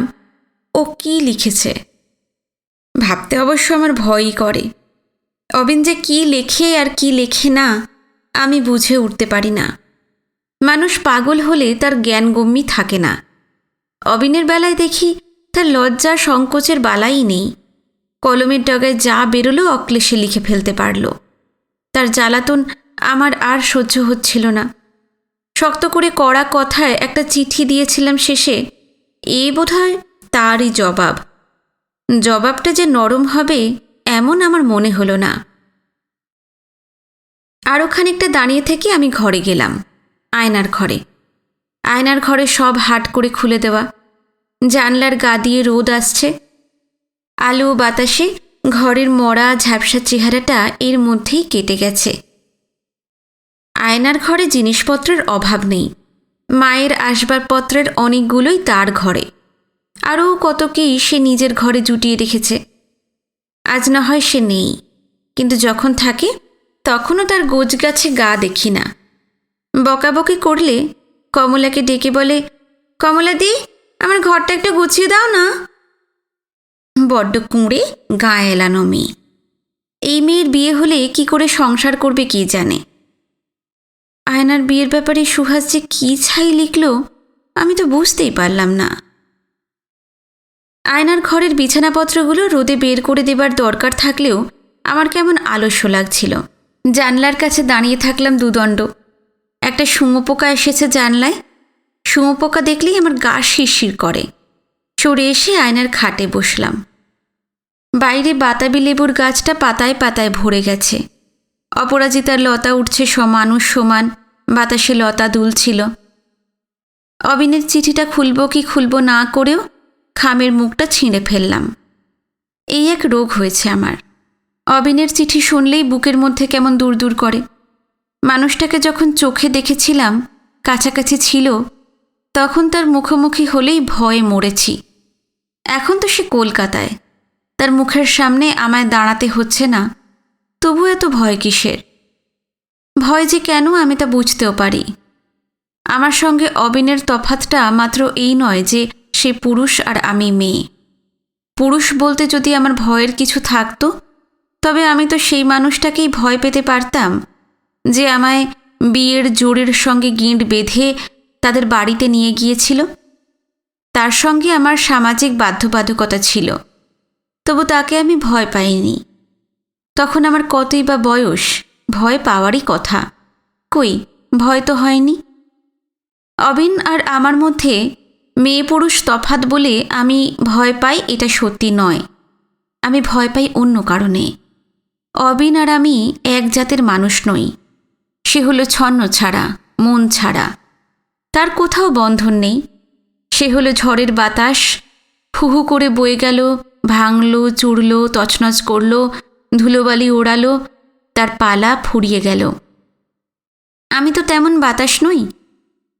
ও কি লিখেছে। ভাবতে অবশ্য আমার ভয়ই করে। অবিন যে কি লেখে আর কি লেখে না আমি বুঝে উঠতে পারি না। মানুষ পাগল হলে তার জ্ঞানগম্যি থাকে না। অবিনের বেলায় দেখি তার লজ্জা সংকোচের বালাই নেই। কলমের ডগায় যা বেরোলো অক্লেশে লিখে ফেলতে পারল। তার জ্বালাতন আমার আর সহ্য হচ্ছিল না। শক্ত করে কড়া কথায় একটা চিঠি দিয়েছিলাম শেষে। এ বোধহয় তারই জবাব। জবাবটা যে নরম হবে এমন আমার মনে হলো না। আরও খানিকটা দাঁড়িয়ে থেকে আমি ঘরে গেলাম। আয়নার ঘরে। আয়নার ঘরে সব হাট করে খুলে দেওয়া। জানলার গা দিয়ে রোদ আসছে। আলো বাতাসে ঘরের মরা ঝাপসা চেহারাটা এর মধ্যেই কেটে গেছে। আয়নার ঘরে জিনিসপত্রের অভাব নেই। মায়ের আসবাবপত্রের অনেকগুলোই তার ঘরে। আরও কত কি সে নিজের ঘরে জুটিয়ে রেখেছে। আজ না হয় সে নেই, কিন্তু যখন থাকে তখনও তার গোছগাছে গা দেখি না। বকাবকি করলে কমলাকে ডেকে বলে, কমলাদি আমার ঘরটা একটু গুছিয়ে দাও না। বড্ড কুঁড়ে গা এলানো মেয়ে। এই মেয়ের বিয়ে হলে কি করে সংসার করবে কে জানে। আয়নার বিয়ের ব্যাপারে সুহাস যে কী ছাই লিখল আমি তো বুঝতেই পারলাম না। আয়নার ঘরের বিছানাপত্রগুলো রোদে বের করে দেবার দরকার থাকলেও আমার কেমন আলস্য লাগছিল। জানলার কাছে দাঁড়িয়ে থাকলাম দুদণ্ড। একটা শুঁয়োপোকা এসেছে জানলায়। শুঁয়োপোকা দেখলেই আমার গা শিরশির করে। সরে এসে আয়নার খাটে বসলাম। বাইরে বাতাবি লেবুর গাছটা পাতায় পাতায় ভরে গেছে। অপরাজিতার লতা উঠছে মানুষ সমান, বাতাসে লতা দুলছিল। অবিনের চিঠিটা খুলব কি খুলব না করেও খামের মুখটা ছিঁড়ে ফেললাম। এই এক রোগ হয়েছে আমার। অবিনের চিঠি শুনলেই বুকের মধ্যে কেমন দূর দূর করে। মানুষটাকে যখন চোখে দেখেছিলাম, কাছাকাছি ছিল, তখন তার মুখোমুখি হলেই ভয়ে মরেছি। এখন তো সে কলকাতায়। তার মুখের সামনে আমায় দাঁড়াতে হচ্ছে না, তবু এত ভয় কিসের? ভয় যে কেন আমি তা বুঝতেও পারি। আমার সঙ্গে অবিনের তফাতটা মাত্র এই নয় যে সে পুরুষ আর আমি মেয়ে। পুরুষ বলতে যদি আমার ভয়ের কিছু থাকতো, তবে আমি তো সেই মানুষটাকেই ভয় পেতে পারতাম যে আমায় বিয়ের জোরের সঙ্গে গিঁট বেঁধে তাদের বাড়িতে নিয়ে গিয়েছিল। তার সঙ্গে আমার সামাজিক বাধ্যবাধকতা ছিল, তবু তাকে আমি ভয় পাইনি। তখন আমার কতই বা বয়স, ভয় পাওয়ারই কথা। কই, ভয় তো হয়নি। অবিন আর আমার মধ্যে মেয়ে পুরুষ তফাৎ বলে আমি ভয় পাই এটা সত্যি নয়। আমি ভয় পাই অন্য কারণে। অবিন আর আমি এক জাতের মানুষ নই। সে হলো ছন্ন ছাড়া, মন ছাড়া। তার কোথাও বন্ধন নেই। সে হলো ঝড়ের বাতাস, হুহু করে বয়ে গেল, ভাঙল, চুড়ল, তছনছ করল, ধুলোবালি ওড়ালো, তার পালা ফুরিয়ে গেল। আমি তো তেমন বাতাস নই।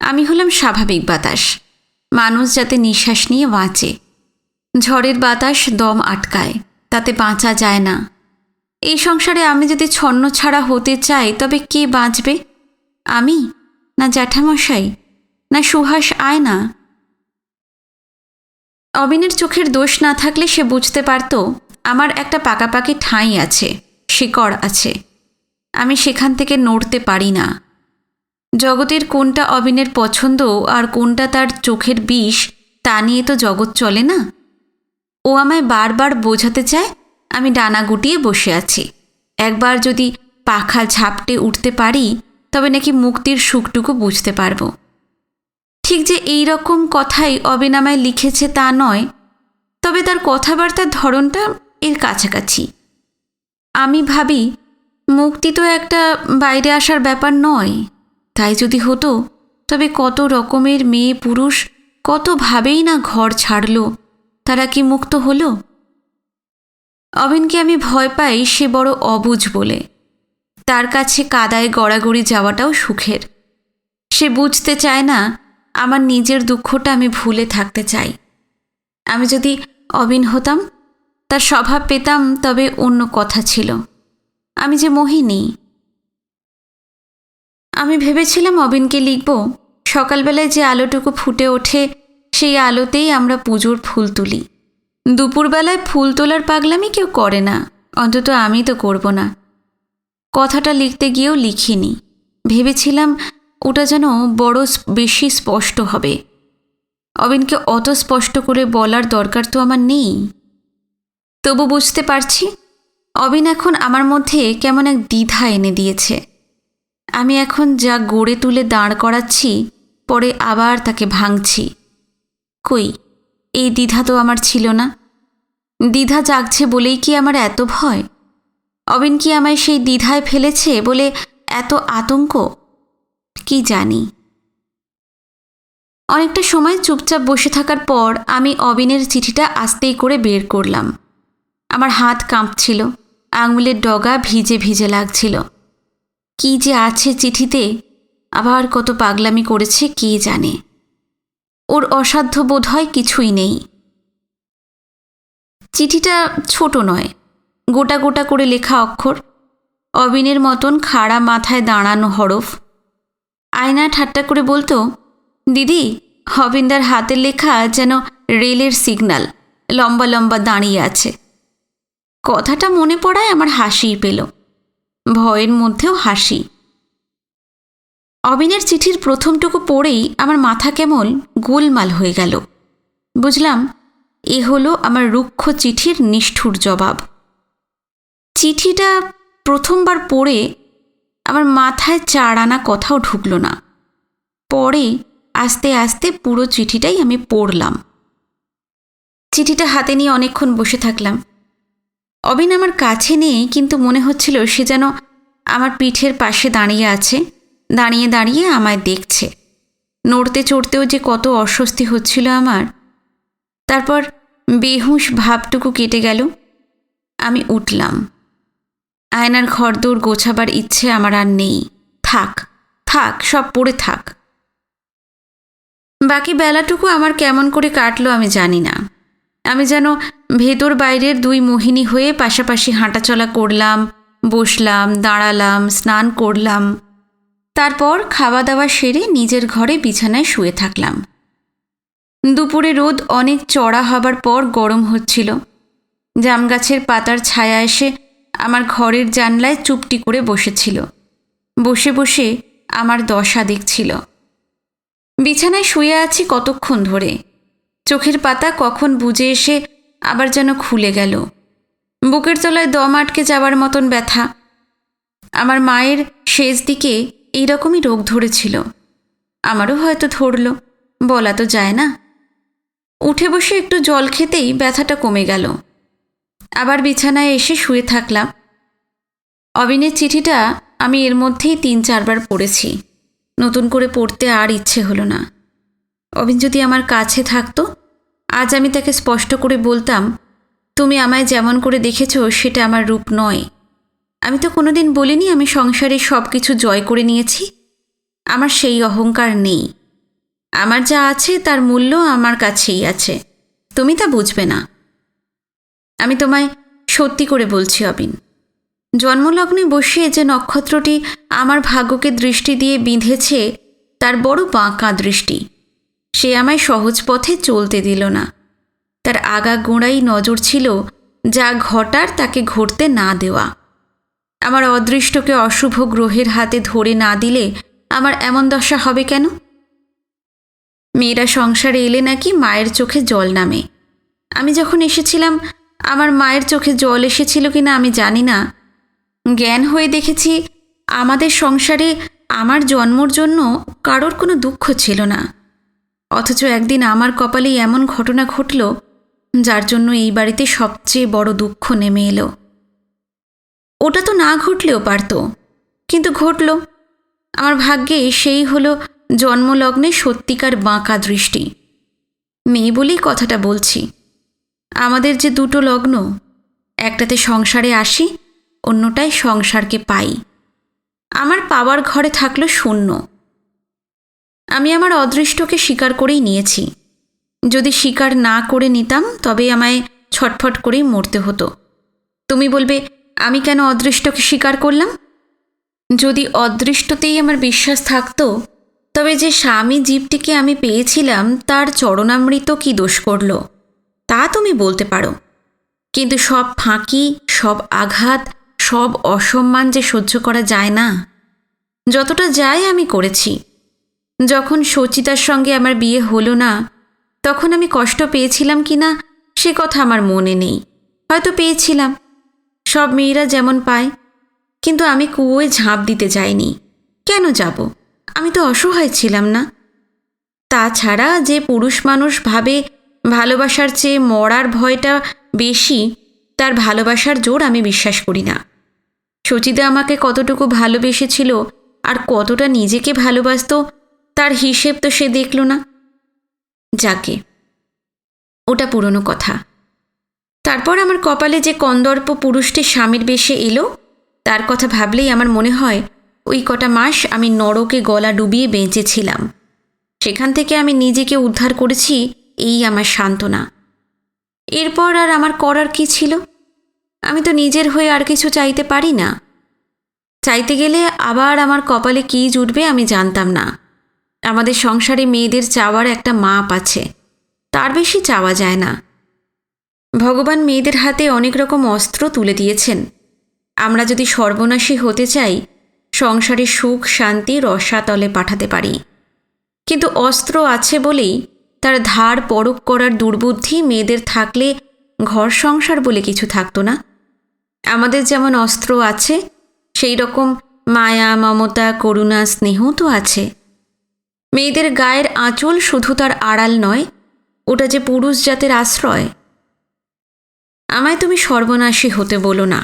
আমি হলাম স্বাভাবিক বাতাস, মানুষ যাতে নিঃশ্বাস নিয়ে বাঁচে। ঝড়ের বাতাস দম আটকায়, তাতে বাঁচা যায় না। এই সংসারে আমি যদি ছন্ন ছাড়া হতে চাই, তবে কে বাঁচবে? আমি, না জ্যাঠামশাই, না সুহাস আয়না? অবিনের চোখের দোষ না থাকলে সে বুঝতে পারত আমার একটা পাকাপাকি ঠাঁই আছে, শিকড় আছে। আমি সেখান থেকে নড়তে পারি না। জগতের কোনটা অবিনের পছন্দ আর কোনটা তার চোখের বিষ, তা নিয়ে তো জগৎ চলে না। ও আমায় বারবার বোঝাতে চায় আমি ডানা গুটিয়ে বসে আছি। একবার যদি পাখা ঝাপটে উঠতে পারি, তবে নাকি মুক্তির সুখটুকু বুঝতে পারবো। ঠিক যে এই রকম কথাই অবিন আমায় লিখেছে তা নয়, তবে তার কথাবার্তার ধরনটা এর কাছাকাছি। আমি ভাবি মুক্তি তো একটা বাইরে আসার ব্যাপার নয়। তাই যদি হতো তবে কত রকমের মেয়ে পুরুষ কতভাবেই না ঘর ছাড়ল, তারা কি মুক্ত হলো? অবিনকে আমি ভয় পাই সে বড় অবুঝ বলে। তার কাছে কাদায় গড়াগড়ি যাওয়াটাও সুখের। সে বুঝতে চায় না আমার নিজের দুঃখটা আমি ভুলে থাকতে চাই। আমি যদি অবিন হতাম, তার স্বভাব পেতাম, তবে অন্য কথা ছিল। আমি যে মোহিনী। আমি ভেবেছিলাম অবিনকে লিখব, সকালবেলায় যে আলোটুকু ফুটে ওঠে সেই আলোতেই আমরা পুজোর ফুল তুলি। দুপুরবেলায় ফুল তোলার পাগলামি কেউ করে না, অন্তত আমি তো করব না। কথাটা লিখতে গিয়েও লিখিনি। ভেবেছিলাম ওটা যেন বড় বেশি স্পষ্ট হবে। অবিনকে অত স্পষ্ট করে বলার দরকার তো আমার নেই। তবু বুঝতে পারছি অবিন এখন আমার মধ্যে কেমন এক দ্বিধা এনে দিয়েছে। আমি এখন যা গড়ে তুলে দাঁড় করাচ্ছি, পরে আবার তাকে ভাঙছি। কই, এই দ্বিধা তো আমার ছিল না। দ্বিধা জাগছে বলেই কি আমার এত ভয়? অবিন কি আমায় সেই দ্বিধায় ফেলেছে বলে এত আতঙ্ক? কি জানি। অনেকটা সময় চুপচাপ বসে থাকার পর আমি অবিনের চিঠিটা আস্তেই করে বের করলাম। আমার হাত কাঁপছিল, আঙুলের ডগা ভিজে ভিজে লাগছিল। কি যে আছে চিঠিতে, আবার কত পাগলামি করেছে কে জানে। ওর অসাধ্য বোধ হয় কিছুই নেই। চিঠিটা ছোট নয়, গোটা গোটা করে লেখা অক্ষর, অবিনের মতন খাড়া মাথায় দাঁড়ানো হরফ। আয়না ঠাট্টা করে বলতো, দিদি, অবিনদার হাতের লেখা যেন রেলের সিগন্যাল, লম্বা লম্বা দাঁড়িয়ে আছে। কথাটা মনে পড়ায় আমার হাসিই পেল, ভয়ের মধ্যেও হাসি। অবিনের চিঠির প্রথমটুকু পড়েই আমার মাথা কেমন গোলমাল হয়ে গেল। বুঝলাম এ হলো আমার রুক্ষ চিঠির নিষ্ঠুর জবাব। চিঠিটা প্রথমবার পড়ে আমার মাথায় 4 আনা কথাও ঢুকল না। পরে আস্তে আস্তে পুরো চিঠিটাই আমি পড়লাম। চিঠিটা হাতে নিয়ে অনেকক্ষণ বসে থাকলাম। অবিন আমার কাছে নেই, কিন্তু মনে হচ্ছিল সে যেন আমার পিঠের পাশে দাঁড়িয়ে আছে, দাঁড়িয়ে দাঁড়িয়ে আমায় দেখছে। নড়তে চড়তেও যে কত অস্বস্তি হচ্ছিল আমার। তারপর বেহুঁশ ভাবটুকু কেটে গেল। আমি উঠলাম। আয়নার ঘরদোর গোছাবার ইচ্ছে আমার আর নেই। থাক থাক, সব পড়ে থাক। বাকি বেলাটুকু আমার কেমন করে কাটলো আমি জানি না। আমি যেন ভেতর বাইরের 2 মোহিনী হয়ে পাশাপাশি হাঁটাচলা করলাম, বসলাম, দাঁড়ালাম, স্নান করলাম। তারপর খাওয়া দাওয়া সেরে নিজের ঘরে বিছানায় শুয়ে থাকলাম। দুপুরে রোদ অনেক চড়া হবার পর গরম হচ্ছিল। জামগাছের পাতার ছায়া এসে আমার ঘরের জানলায় চুপটি করে বসেছিল। বসে বসে আমার দশা দেখছিল। বিছানায় শুয়ে আছি কতক্ষণ ধরে। চোখের পাতা কখন বুজে এসে আবার যেন খুলে গেল। বুকের তলায় দম আটকে যাওয়ার মতন ব্যথা। আমার মায়ের শেষ দিকে এইরকমই রোগ ধরেছিল। আমারও হয়তো ধরল, বলা তো যায় না। উঠে বসে একটু জল খেতেই ব্যথাটা কমে গেল। আবার বিছানায় এসে শুয়ে থাকলাম। অবিনের চিঠিটা আমি এর মধ্যেই 3-4 বার পড়েছি। নতুন করে পড়তে আর ইচ্ছে হলো না। অবিন যদি আমার কাছে থাকতো, আজ আমি তাকে স্পষ্ট করে বলতাম, তুমি আমায় যেমন করে দেখেছ সেটা আমার রূপ নয়। আমি তো কোনোদিন বলিনি আমি সংসারে সব কিছু জয় করে নিয়েছি। আমার সেই অহংকার নেই। আমার যা আছে তার মূল্য আমার কাছেই আছে। তুমি তা বুঝবে না। আমি তোমায় সত্যি করে বলছি অবিন, জন্মলগ্নে বসিয়ে যে নক্ষত্রটি আমার ভাগ্যকে দৃষ্টি দিয়ে বিঁধেছে তার বড় বাঁকা দৃষ্টি। সে আমায় সহজ পথে চলতে দিল না। তার আগাগোড়াই নজর ছিল যা ঘটার তাকে ঘটতে না দেওয়া। আমার অদৃষ্টকে অশুভ গ্রহের হাতে ধরে না দিলে আমার এমন দশা হবে কেন? মেয়েরা সংসারে এলে নাকি মায়ের চোখে জল নামে। আমি যখন এসেছিলাম আমার মায়ের চোখে জল এসেছিল কিনা আমি জানি না। জ্ঞান হয়ে দেখেছি আমাদের সংসারে আমার জন্মর জন্য কারোর কোনো দুঃখ ছিল না, অথচ একদিন আমার কপালেই এমন ঘটনা ঘটল যার জন্য এই বাড়িতে সবচেয়ে বড় দুঃখ নেমে এলো। ওটা তো না ঘটলেও পারত, কিন্তু ঘটল। আমার ভাগ্যে সেই হলো জন্মলগ্নে সত্যিকার বাঁকা দৃষ্টি। মেয়ে বলেই কথাটা বলছি। আমাদের যে দুটো লগ্ন, একটাতে সংসারে আসি, অন্যটায় সংসারকে পাই। আমার পাওয়ার ঘরে থাকলো শূন্য। আমি আমার অদৃষ্টকে স্বীকার করেই নিয়েছি। যদি স্বীকার না করে নিতাম তবে আমায় ছটফট করেই মরতে হতো। তুমি বলবে, আমি কেন অদৃষ্টকে স্বীকার করলাম? যদি অদৃষ্টতেই আমার বিশ্বাস থাকতো, তবে যে স্বামী জীবটিকে আমি পেয়েছিলাম তার চরণামৃত কি দোষ করল তা তুমি বলতে পারো। কিন্তু সব ফাঁকি, সব আঘাত, সব অসম্মান যে সহ্য করা যায় না। যতটা যায় আমি করেছি। যখন সচিতার সঙ্গে আমার বিয়ে হলো না, তখন আমি কষ্ট পেয়েছিলাম কি না সে কথা আমার মনে নেই। হয়তো পেয়েছিলাম, সব মেয়েরা যেমন পায়। কিন্তু আমি কুয়োয় ঝাঁপ দিতে যাইনি। কেন যাব? আমি তো অসহায় ছিলাম না। তাছাড়া যে পুরুষ মানুষ ভাবে ভালোবাসার চেয়ে মরার ভয়টা বেশি, তার ভালোবাসার জোর আমি বিশ্বাস করি না। সচিদা আমাকে কতটুকু ভালোবেসেছিল আর কতটা নিজেকে ভালোবাসত তার হিসেব তো সে দেখল না। যাকে, ওটা পুরনো কথা। তারপর আমার কপালে যে কন্দর্প পুরুষটি স্বামীর বেশে এলো, তার কথা ভাবলেই আমার মনে হয় ওই কটা মাস আমি নরকে গলা ডুবিয়ে বেঁচেছিলাম। সেখান থেকে আমি নিজেকে উদ্ধার করেছি, এই আমার সান্ত্বনা। এরপর আর আমার করার কি ছিল? আমি তো নিজের হয়ে আর কিছু চাইতে পারি না। চাইতে গেলে আবার আমার কপালে কী জুটবে আমি জানতাম না। আমাদের সংসারে মেয়েদের চাওয়ার একটা মাপ আছে, তার বেশি চাওয়া যায় না। ভগবান মেয়েদের হাতে অনেক রকম অস্ত্র তুলে দিয়েছেন। আমরা যদি সর্বনাশী হতে চাই, সংসারে সুখ শান্তি রসাতলে পাঠাতে পারি। কিন্তু অস্ত্র আছে বলেই তার ধার পরখ করার দুর্বুদ্ধি মেয়েদের থাকলে ঘর সংসার বলে কিছু থাকতো না। আমাদের যেমন অস্ত্র আছে, সেই রকম মায়া, মমতা, করুণা, স্নেহ তো আছে। মেয়েদের গায়ের আঁচল শুধু তার আড়াল নয়, ওটা যে পুরুষ জাতের আশ্রয়। আমায় তুমি সর্বনাশী হতে বলো না।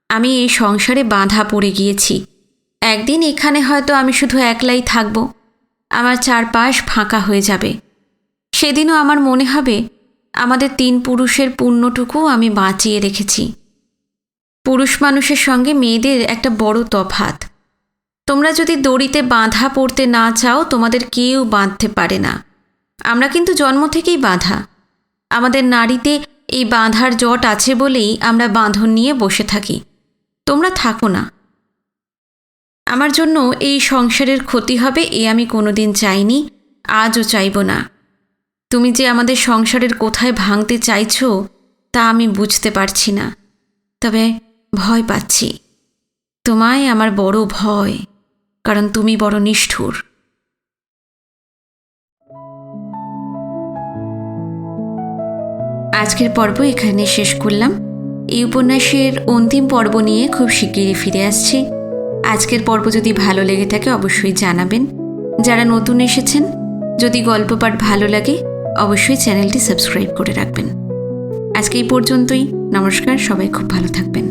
আমি এই সংসারে বাঁধা পড়ে গিয়েছি। একদিন এখানে হয়তো আমি শুধু একলাই থাকব, আমার চারপাশ ফাঁকা হয়ে যাবে। সেদিনও আমার মনে হবে আমাদের 3 পুরুষের পুণ্যটুকু আমি বাঁচিয়ে রেখেছি। পুরুষ মানুষের সঙ্গে মেয়েদের একটা বড় তফাৎ। তোমরা যদি দড়িতে বাঁধা পড়তে না চাও, তোমাদের কেউ বাঁধতে পারে না। আমরা কিন্তু জন্ম থেকেই বাঁধা। আমাদের নারীতে এই বাঁধার জট আছে বলেই আমরা বাঁধন নিয়ে বসে থাকি। তোমরা থাকো না। আমার জন্য এই সংসারের ক্ষতি হবে এ আমি কোনোদিন চাইনি, আজও চাইব না। তুমি যে আমাদের সংসারের কোথায় ভাঙতে চাইছো তা আমি বুঝতে পারছি না, তবে ভয় পাচ্ছি। তোমায় আমার বড় ভয়, কারণ তুমি বড় নিষ্ঠুর। আজকের পর্ব এখানে শেষ করলাম। এই উপন্যাসের অন্তিম পর্ব নিয়ে খুব শিগগিরই ফিরে আসছি। আজকের পর্ব যদি ভালো লেগে থাকে অবশ্যই জানাবেন। যারা নতুন এসেছেন, যদি গল্প পাঠ ভালো লাগে অবশ্যই চ্যানেলটি সাবস্ক্রাইব করে রাখবেন। আজকে এই পর্যন্তই। নমস্কার, সবাই খুব ভালো থাকবেন।